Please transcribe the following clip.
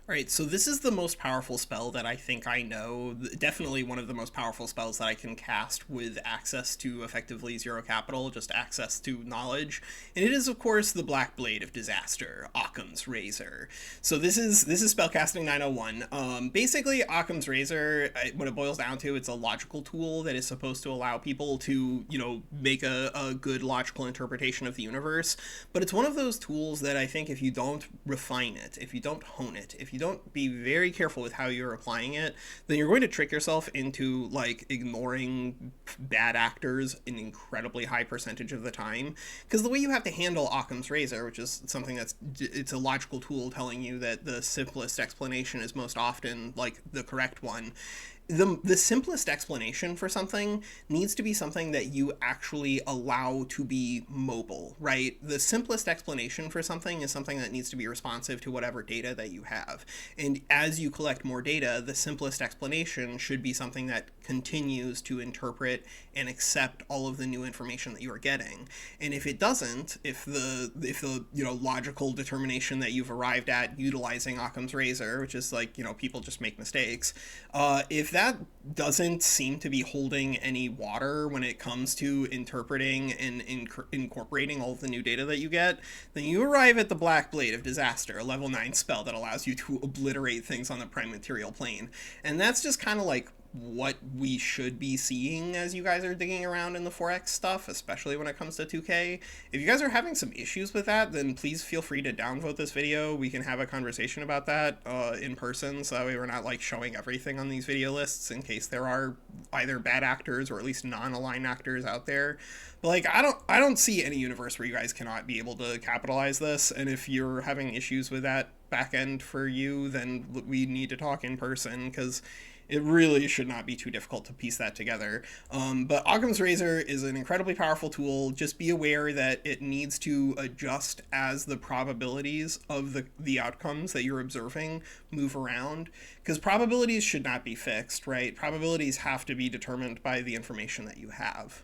All right, so this is the most powerful spell that I think I know. Definitely one of the most powerful spells that I can cast with access to effectively zero capital, just access to knowledge. And it is, of course, the Black Blade of Disaster, Occam's Razor. So this is spellcasting 901. Basically, Occam's Razor, what it boils down to, it's a logical tool that is supposed to allow people to, make a good logical interpretation of the universe. But it's one of those tools that I think if you don't refine it, if you don't hone it, if you don't be very careful with how you're applying it, then you're going to trick yourself into like ignoring bad actors an incredibly high percentage of the time. Because the way you have to handle Occam's Razor, which is something it's a logical tool telling you that the simplest explanation is most often like the correct one, the simplest explanation for something needs to be something that you actually allow to be mobile, right? The simplest explanation for something is something that needs to be responsive to whatever data that you have. And as you collect more data, the simplest explanation should be something that continues to interpret and accept all of the new information that you are getting. And if it doesn't, if the logical determination that you've arrived at utilizing Occam's Razor, which is like, people just make mistakes, if that doesn't seem to be holding any water when it comes to interpreting and incorporating all of the new data that you get, then you arrive at the Black Blade of Disaster, a level 9 spell that allows you to obliterate things on the prime material plane. And that's just kind of like what we should be seeing as you guys are digging around in the 4X stuff, especially when it comes to 2K. If you guys are having some issues with that, then please feel free to downvote this video. We can have a conversation about that in person, so that way we're not like showing everything on these video lists in case there are either bad actors or at least non-aligned actors out there. But like I don't see any universe where you guys cannot be able to capitalize this, and if you're having issues with that back end for you, then we need to talk in person, because it really should not be too difficult to piece that together. But Occam's Razor is an incredibly powerful tool. Just be aware that it needs to adjust as the probabilities of the outcomes that you're observing move around, because probabilities should not be fixed, right? Probabilities have to be determined by the information that you have.